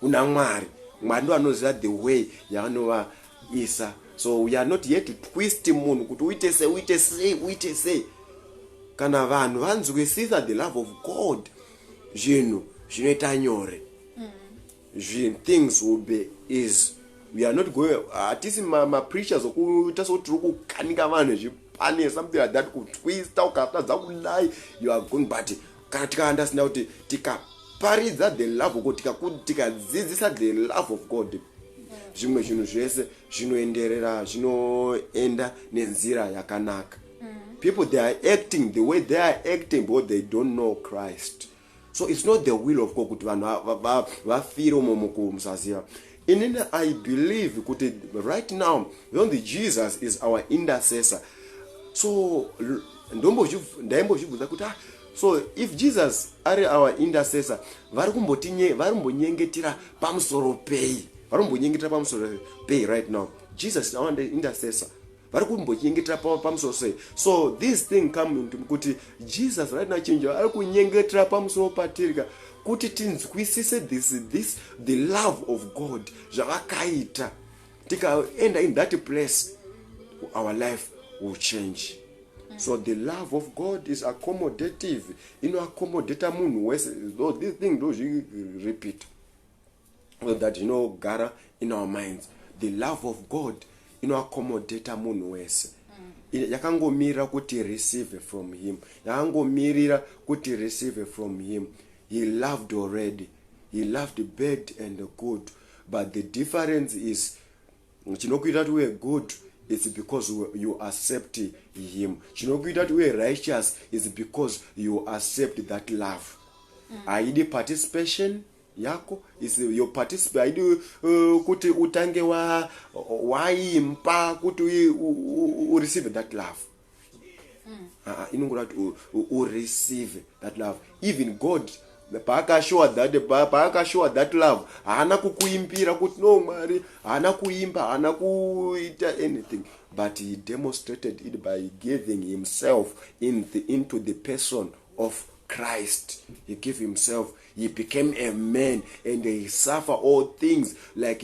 S1: kuna Mwari. Mwari ndo anoziva the way yaanova isa. So we are not yet to twist munhu kuti uite say. Kana vanhu vanzwisisa the love of God, zvinhu zvinoita nyore. Things will be easy. We are not going, atisi preachers okuita so tiri kukanika vanhu zvipane something like that, kutwista ukatadza kudai, you are going. But kana tika understand kuti tikaparidza the love of God, tikadzidzisa the love of God, zvimwe zvinhu zvese zvinoenderera, zvinoenda nenzira yakanaka. People, they are acting the way they are acting, but they don't know Christ. So it's not the will of God kuti vanhu vafire mukusaziva. And I believe kuti right now, only Jesus is our intercessor. So ndaimbozvibvunza kuti so if Jesus are our intercessor, vari kumbonyengetera pamusoro pei? Vari kumbonyengetera pamusoro pei right now? Jesus is our intercessor. So this thing come into kuti Jesus right now change ari kunyengetera pamusoro patirika kuti tinzwisise this the love of God tikaenda in that place, our life will change. So the love of God is accommodative. Accommodata munhu wese. This thing those you repeat. So that gara in our minds. The love of God accommodata munhu wese. Yakangomira kuti receive from him. Yakangomirira kuti receive from him. He loved already. He loved bad and good. But the difference is chinokuita kuti we're good, it's because you accept him. Chinokuita kuti we're righteous is because you accept that love. Aidi participation yako is your participate kuti utange waimpa kuti u receive that love. Inongora kuti receive that love. Even God paakashowa that love haana kukuimbira kuti no Mwari haana kuimba haana kuita anything, but he demonstrated it by giving himself into the person of Christ. He gave himself, he became a man, and he suffered all things, like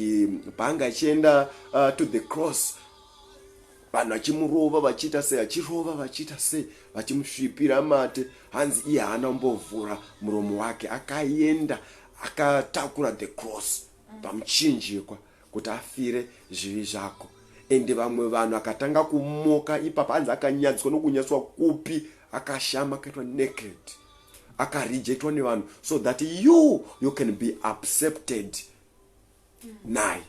S1: panga chenda to the cross. Vanhu vachimurova vachita sei vachimusvipira mate, hanzi iye haana kumbovhura muromo wake, akaenda akatakura the cross pamuchinjikwa kuti afire zvivi zvako. Ende vamwe vanhu akatanga kumoka ipapa, hanzi akanyadziswa nokunyadziswa kupi, akashama akaitwa naked, akarejectwa nevanhu, so that you can be accepted naye.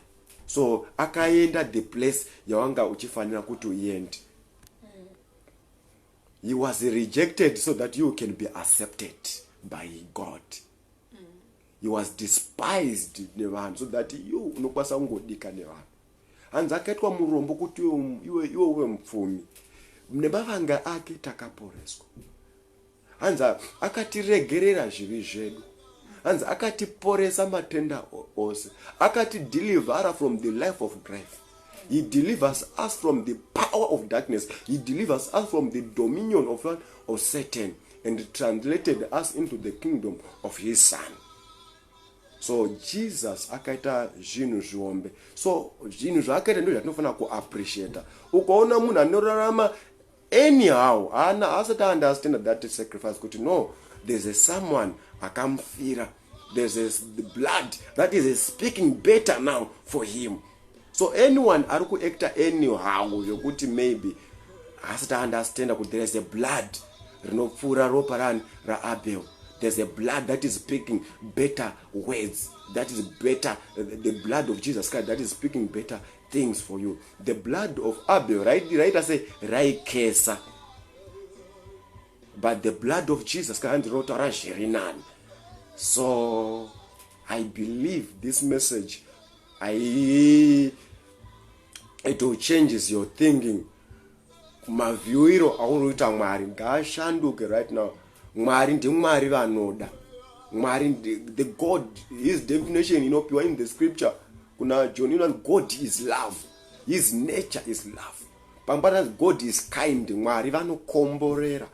S1: So akaenda the place yawanga uchifanira kuti uende. He was rejected so that you can be accepted by God. He was despised nevanhu so that you unokwanisa kungodika nevanhu. Hanzi akaitwa murombo kuti iwe uve mupfumi. Nebavanga ake takaporeswa. Hanzi akatiregerera zvivi zvedu. Hanzi akatiporesa matenda ose. Akatideliver from the life of grave. He delivers us from the power of darkness. He delivers us from the dominion of Satan, and translated us into the kingdom of his son. So Jesus akaita zvinhu zviombe. So zvinhu zvakaita ndizvo zvatinofanira kuappreciate. Ukaona munhu anorarama anyhow, asati understand that sacrifice, kuti no, there's a someone akamfira. There's the blood that is speaking better now for him. So anyone ari kuacta anyhow yokuti maybe asati understand that there is a blood rinopfura ropa raAbel. There's a blood that is speaking better words. That is better. The blood of Jesus Christ that is speaking better things for you. The blood of Abel, right? I say raikesa. But the blood of Jesus Christ wrote Sherinan. So I believe this message, it will changes your thinking. Mavyuiro auruita Mwari ngashanduke right now. Mwari ndi Mwari vanoda. Mwari the God, his definition in the scripture. Kuna John, God is love. His nature is love. Pambana God is kind. Mwari vanokomborera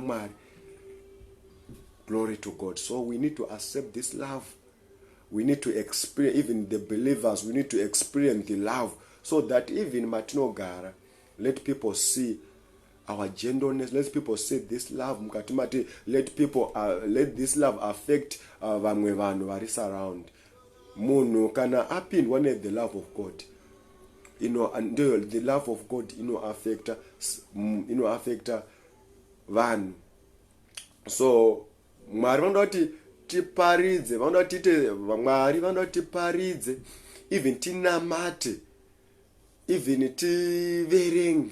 S1: Mwari. Glory to God. So we need to accept this love. We need to experience, even the believers, we need to experience the love, so that even Matinogara, let people see our gentleness, let people see this love. Let this love affect vamwe vanhu vari surround. Munhu kana apindwa the love of God, and the love of God affect vanhu. So Mwari vanoti tiparidze, Mwari vanoti tiparidze, even tinamate, even tiverenge,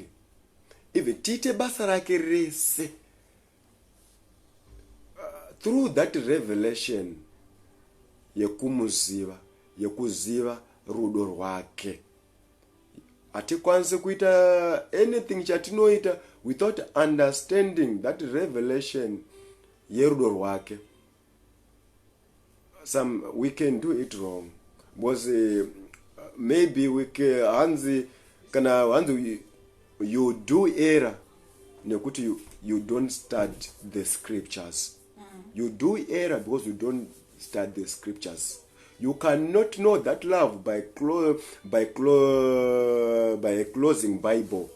S1: even tite basa rake rese. Through that revelation yekuziva rudo rwake. Atikwanise kuita anything chatinoita without understanding that revelation yerudo rwake. We can do it wrong, because maybe we can you do error nekuti you don't study the scriptures. You do error because you don't study the scriptures. You cannot know that love by a closing Bible.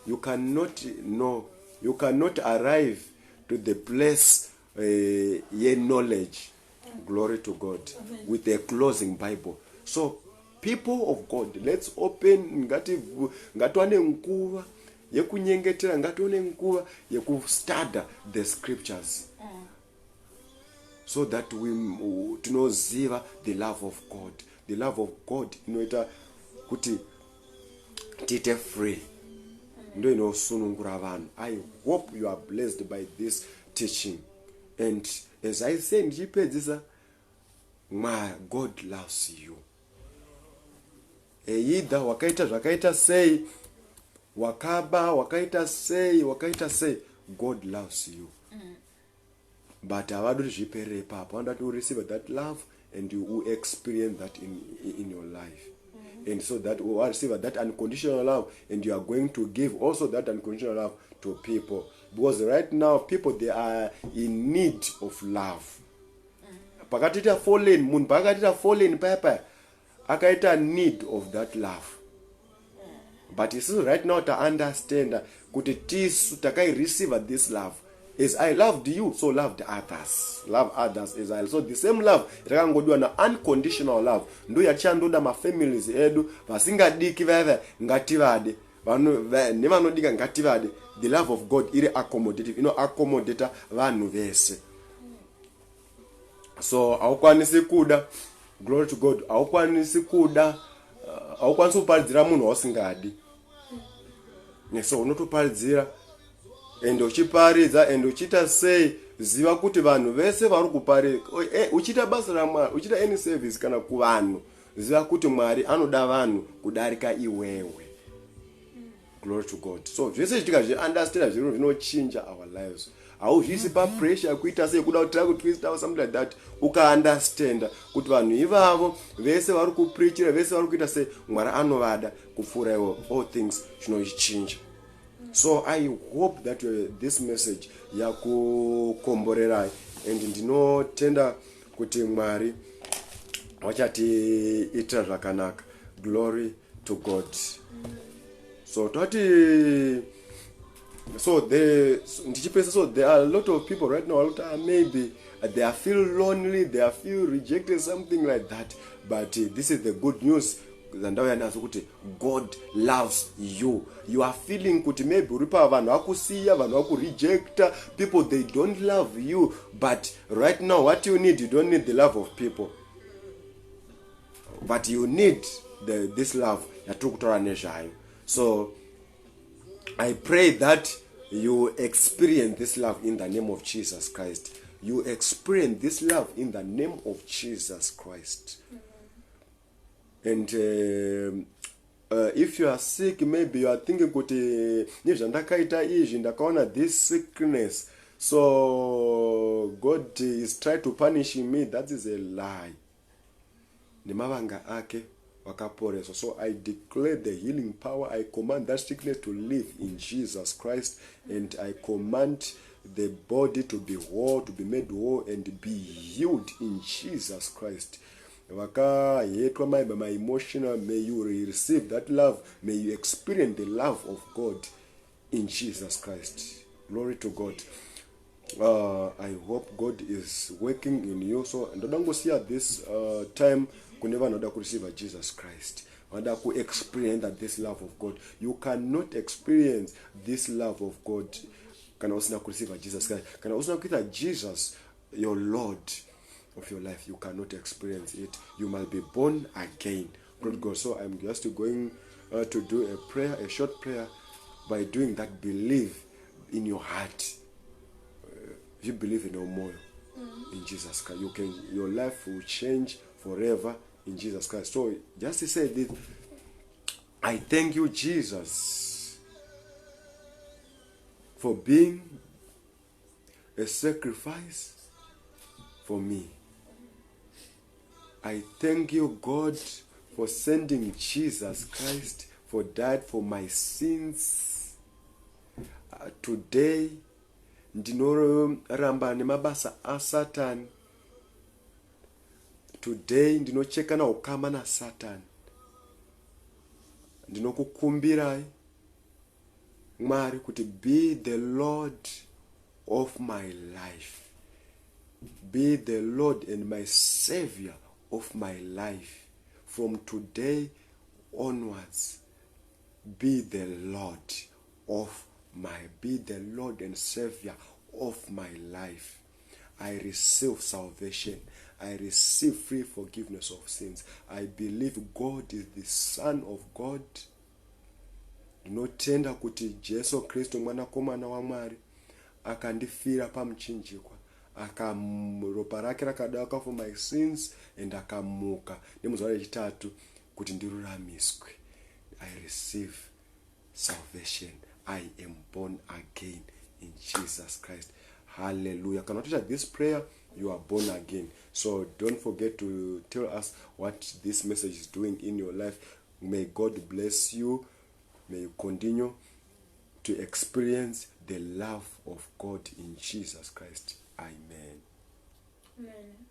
S1: you cannot know, you cannot arrive to the place knowledge. Glory to God. With a closing Bible. So people of God, let's open ngatiwane nguva yekunyengetera, ngatiwane nguva yekustudy the scriptures, so that we tinoziva the love of God. The love of God inoita kuti tite free, ndo inosunungura vanhu. I hope you are blessed by this teaching. And as I say ndichipedzisa, my God loves you. Either wakaita zvakaita sei, wakaba wakaita sei, God loves you. But avadu zvipere papo, and that you receive that love and you will experience that in your life. And so that we will receive that unconditional love, and you are going to give also that unconditional love to people. Because right now people, they are in need of love. Pakatita fallen moon, pakatita fallen papa, akaita need of that love. But you see right now to understand kuti tisu takai receive this love. As I loved you, so loved others. Love others as I. So the same love, itakangodwa na unconditional love. Ndo yachandoda ma families edu, vasingadiki veve ngativade. Vanu nevanodika ngativade. The love of God iri accommodative, accommodata vanhu vese. So aukwanisi kuda, glory to God, aukwanisi kuda, aukwanisi kuparidzira munhu wasingadi. So unotoparidzira and uchiparidza and uchita sei, ziva kuti vanhu vese vari kuparidza. Uchita basa raMwari, uchita any service kana kuvanhu, ziva kuti Mwari anoda vanhu kudarika iwewe. Glory to God. So zvese tikazvi understand zviro zvinochinja our lives. Hauzvisi pa pressure kuita sei kuda kutry kutwist or something like that. Uka understand kuti vanhu ivavo vese vari kupreachira, vese vari kuita sei Mwari anovada kupfuura iwo, all things zvinochinja. So I hope that this message yakukomborerai, and ndinotenda kuti Mwari wachati ita zvakanaka. Glory to God. So there are a lot of people right now, maybe they are feel lonely, they are feel rejected, something like that. But this is the good news. God loves you. You are feeling kuti maybe uripa vanhu vakusiya, vanhu vakurejecta, people they don't love you. But right now what you need, you don't need the love of people, but you need this love. So I pray that you experience this love in the name of Jesus Christ. You experience this love in the name of Jesus Christ. And if you are sick, maybe you are thinking kuti ndakaita izvi ndakaona this sickness, so God is trying to punish me. That is a lie. Nemavanga ake wakaporeswa. So I declare the healing power. I command that sickness to live in Jesus Christ, and I command the body to be whole, to be made whole, and be healed in Jesus Christ. My emotional, may you receive that love. May you experience the love of God in Jesus Christ. Glory to God. I hope God is working in you. So don't go see at this time never know that receive Jesus Christ. And that could experience that this love of God. You cannot experience this love of God. Can also receive Jesus Christ. Can also get Jesus, your Lord of your life. You cannot experience it. You must be born again. Good God. So I'm just going to do a prayer, a short prayer. By doing that, believe in your heart. You believe in your mind in Jesus Christ. Your life will change forever in Jesus Christ. So just to say this, I thank you, Jesus, for being a sacrifice for me. I thank you, God, for sending Jesus Christ for died for my sins. Today, ndinoramba nemabasa aSatan. Today, ndinocheka na ukama na Satan. Ndinokukumbirai Mwari kuti be the Lord of my life. Be the Lord and my Savior of my life. From today onwards, be the Lord and Savior of my life. I receive salvation. I receive free forgiveness of sins. I believe God is the Son of God. Ndinotenda kuti Jesu Kristu mwanakomana waMwari akandifira pamuchinjikwa, ropa rake rakadauka for my sins, and akamuka nemuzuva rechitatu kuti ndiruramiswe. I receive salvation. I am born again in Jesus Christ. Hallelujah. Can you this prayer? You are born again. So don't forget to tell us what this message is doing in your life. May God bless you. May you continue to experience the love of God in Jesus Christ. Amen.
S2: Amen.